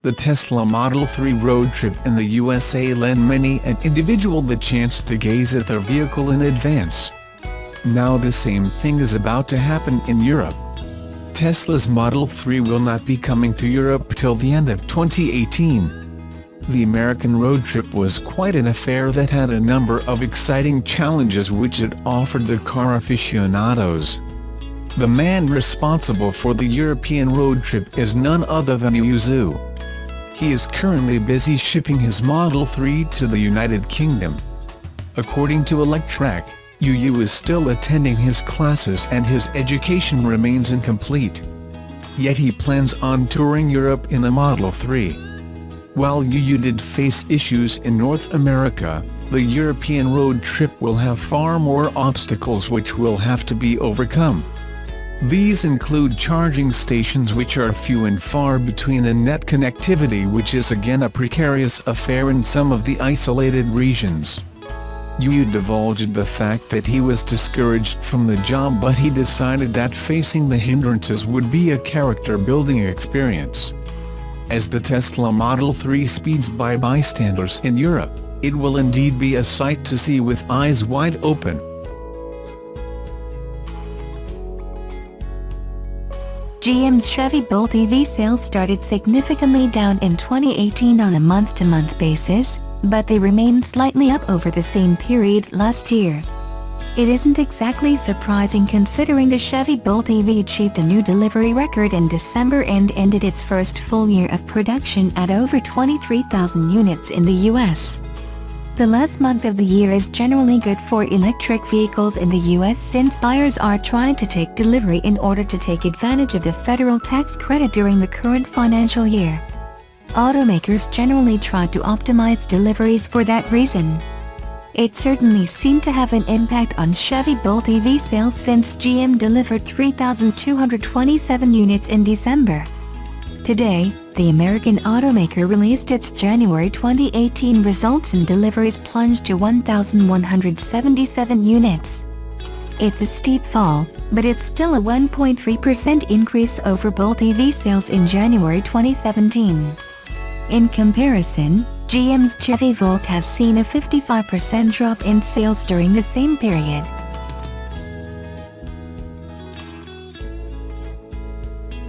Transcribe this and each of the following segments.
The Tesla Model 3 road trip in the USA lent many an individual the chance to gaze at their vehicle in advance. Now the same thing is about to happen in Europe. Tesla's Model 3 will not be coming to Europe till the end of 2018. The American road trip was quite an affair that had a number of exciting challenges which it offered the car aficionados. The man responsible for the European road trip is none other than Yuzu. He is currently busy shipping his Model 3 to the United Kingdom. According to Electrek, Yu is still attending his classes and his education remains incomplete. Yet he plans on touring Europe in a Model 3. While Yu did face issues in North America, the European road trip will have far more obstacles which will have to be overcome. These include charging stations which are few and far between and net connectivity which is again a precarious affair in some of the isolated regions. Yu divulged the fact that he was discouraged from the job but he decided that facing the hindrances would be a character-building experience. As the Tesla Model 3 speeds by bystanders in Europe, it will indeed be a sight to see with eyes wide open. GM's Chevy Bolt EV sales started significantly down in 2018 on a month-to-month basis, but they remained slightly up over the same period last year. It isn't exactly surprising considering the Chevy Bolt EV achieved a new delivery record in December and ended its first full year of production at over 23,000 units in the US. The last month of the year is generally good for electric vehicles in the US since buyers are trying to take delivery in order to take advantage of the federal tax credit during the current financial year. Automakers generally try to optimize deliveries for that reason. It certainly seemed to have an impact on Chevy Bolt EV sales since GM delivered 3,227 units in December. Today, the American automaker released its January 2018 results and deliveries plunged to 1,177 units. It's a steep fall, but it's still a 1.3% increase over Bolt EV sales in January 2017. In comparison, GM's Chevy Volt has seen a 55% drop in sales during the same period.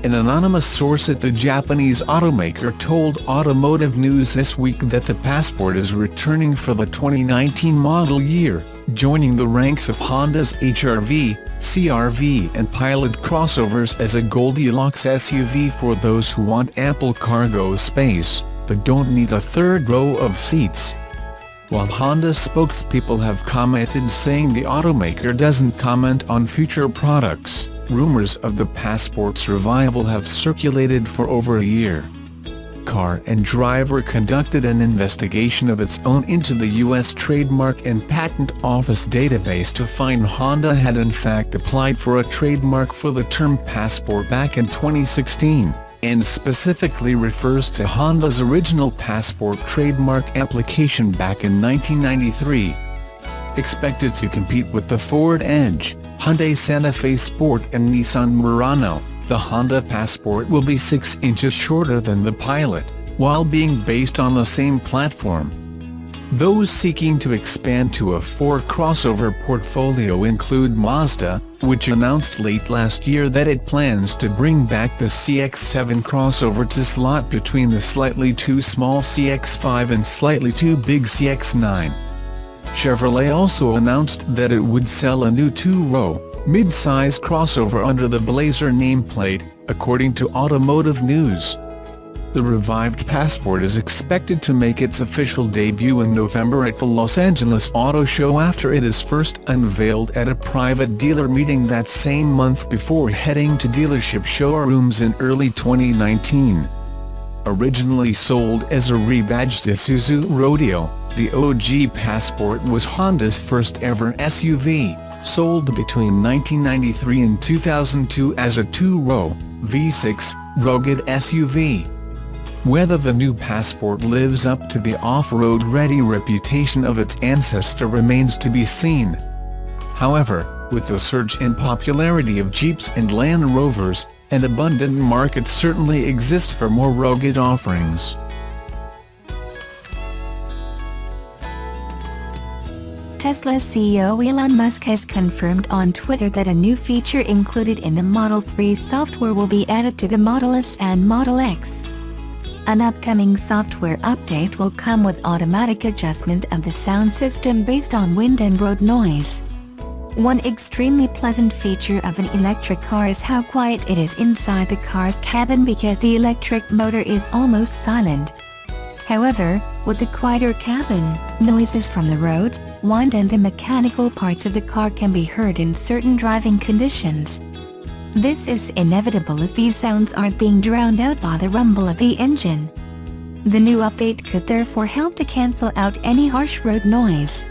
An anonymous source at the Japanese automaker told Automotive News this week that the Passport is returning for the 2019 model year, joining the ranks of Honda's HR-V, CR-V and Pilot crossovers as a Goldilocks SUV for those who want ample cargo space, but don't need a third row of seats. While Honda spokespeople have commented saying the automaker doesn't comment on future products, rumors of the Passport's revival have circulated for over a year. Car and Driver conducted an investigation of its own into the U.S. Trademark and Patent Office database to find Honda had in fact applied for a trademark for the term Passport back in 2016, and specifically refers to Honda's original Passport trademark application back in 1993. Expected to compete with the Ford Edge, Hyundai Santa Fe Sport and Nissan Murano, the Honda Passport will be 6 inches shorter than the Pilot, while being based on the same platform. Those seeking to expand to a 4 crossover portfolio include Mazda, which announced late last year that it plans to bring back the CX-7 crossover to slot between the slightly too small CX-5 and slightly too big CX-9. Chevrolet also announced that it would sell a new 2-row, mid-size crossover under the Blazer nameplate, according to Automotive News. The revived Passport is expected to make its official debut in November at the Los Angeles Auto Show after it is first unveiled at a private dealer meeting that same month before heading to dealership showrooms in early 2019. Originally sold as a rebadged Isuzu Rodeo, the OG Passport was Honda's first ever SUV, sold between 1993 and 2002 as a 2-row, V6, rugged SUV. Whether the new Passport lives up to the off-road ready reputation of its ancestor remains to be seen. However, with the surge in popularity of Jeeps and Land Rovers, An abundant market certainly exists for more rugged offerings. Tesla CEO Elon Musk has confirmed on Twitter that a new feature included in the Model 3 software will be added to the Model S and Model X. An upcoming software update will come with automatic adjustment of the sound system based on wind and road noise. One extremely pleasant feature of an electric car is how quiet it is inside the car's cabin because the electric motor is almost silent. However, with the quieter cabin, noises from the roads, wind and the mechanical parts of the car can be heard in certain driving conditions. This is inevitable as these sounds aren't being drowned out by the rumble of the engine. The new update could therefore help to cancel out any harsh road noise.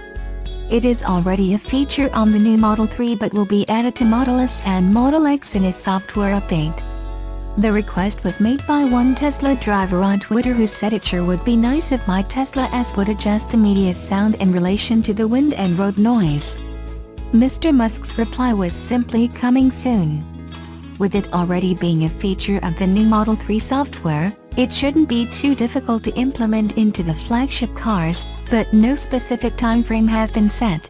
It is already a feature on the new Model 3 but will be added to Model S and Model X in a software update. The request was made by one Tesla driver on Twitter who said it sure would be nice if my Tesla S would adjust the media sound in relation to the wind and road noise. Mr. Musk's reply was simply coming soon. With it already being a feature of the new Model 3 software, it shouldn't be too difficult to implement into the flagship cars, but no specific timeframe has been set.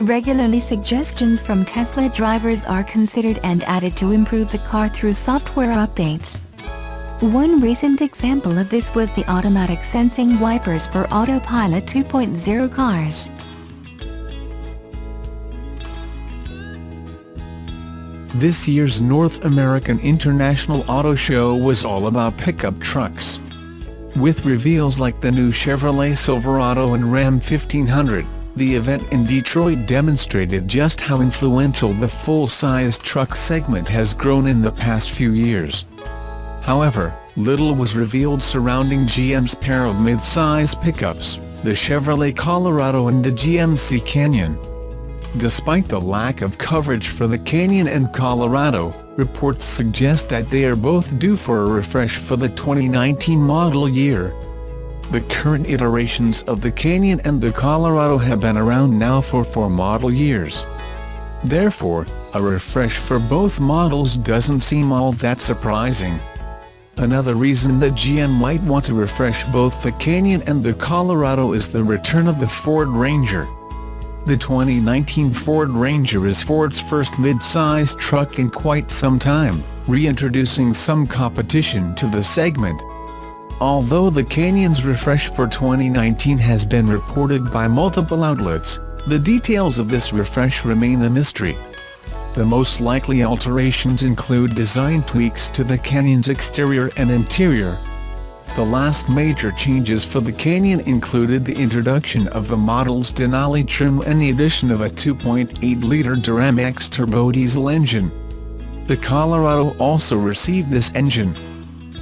Regularly suggestions from Tesla drivers are considered and added to improve the car through software updates. One recent example of this was the automatic sensing wipers for Autopilot 2.0 cars. This year's North American International Auto Show was all about pickup trucks. With reveals like the new Chevrolet Silverado and Ram 1500, the event in Detroit demonstrated just how influential the full-size truck segment has grown in the past few years. However, little was revealed surrounding GM's pair of mid-size pickups, the Chevrolet Colorado and the GMC Canyon. Despite the lack of coverage for the Canyon and Colorado, reports suggest that they are both due for a refresh for the 2019 model year. The current iterations of the Canyon and the Colorado have been around now for 4 model years. Therefore, a refresh for both models doesn't seem all that surprising. Another reason that GM might want to refresh both the Canyon and the Colorado is the return of the Ford Ranger. The 2019 Ford Ranger is Ford's first mid-size truck in quite some time, reintroducing some competition to the segment. Although the Canyon's refresh for 2019 has been reported by multiple outlets, the details of this refresh remain a mystery. The most likely alterations include design tweaks to the Canyon's exterior and interior. The last major changes for the Canyon included the introduction of the model's Denali trim and the addition of a 2.8-liter Duramax turbo diesel engine. The Colorado also received this engine.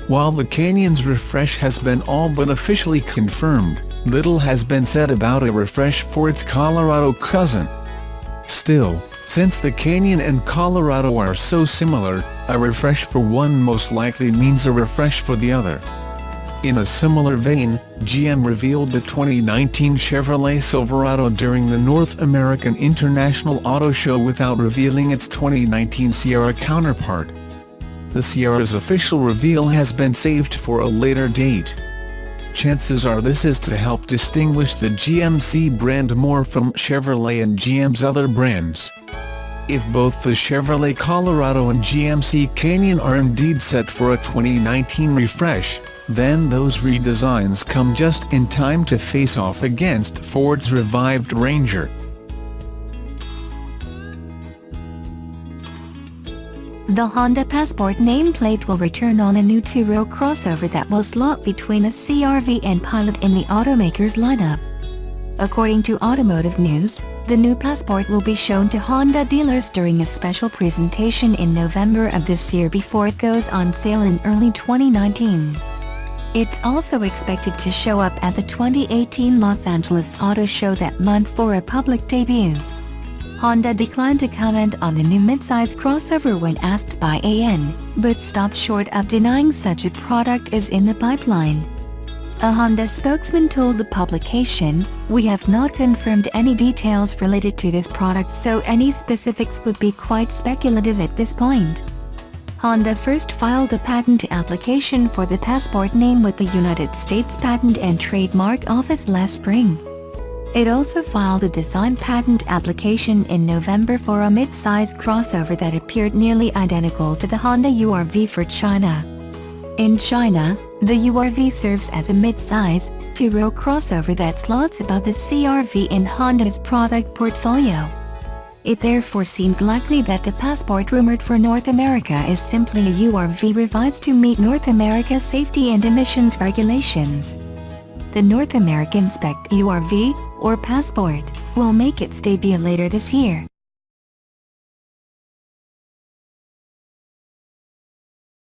While the Canyon's refresh has been all but officially confirmed, little has been said about a refresh for its Colorado cousin. Still, since the Canyon and Colorado are so similar, a refresh for one most likely means a refresh for the other. In a similar vein, GM revealed the 2019 Chevrolet Silverado during the North American International Auto Show without revealing its 2019 Sierra counterpart. The Sierra's official reveal has been saved for a later date. Chances are this is to help distinguish the GMC brand more from Chevrolet and GM's other brands. If both the Chevrolet Colorado and GMC Canyon are indeed set for a 2019 refresh, then those redesigns come just in time to face off against Ford's revived Ranger. The Honda Passport nameplate will return on a new two-row crossover that will slot between a CR-V and Pilot in the automaker's lineup. According to Automotive News, the new Passport will be shown to Honda dealers during a special presentation in November of this year before it goes on sale in early 2019. It's also expected to show up at the 2018 Los Angeles Auto Show that month for a public debut. Honda declined to comment on the new midsize crossover when asked by AN, but stopped short of denying such a product is in the pipeline. A Honda spokesman told the publication, "We have not confirmed any details related to this product, so any specifics would be quite speculative at this point." Honda first filed a patent application for the Passport name with the United States Patent and Trademark Office last spring. It also filed a design patent application in November for a mid-size crossover that appeared nearly identical to the Honda URV for China. In China, the URV serves as a mid-size, two-row crossover that slots above the CR-V in Honda's product portfolio. It therefore seems likely that the Passport rumored for North America is simply a URV revised to meet North America's safety and emissions regulations. The North American spec URV, or Passport, will make its debut later this year.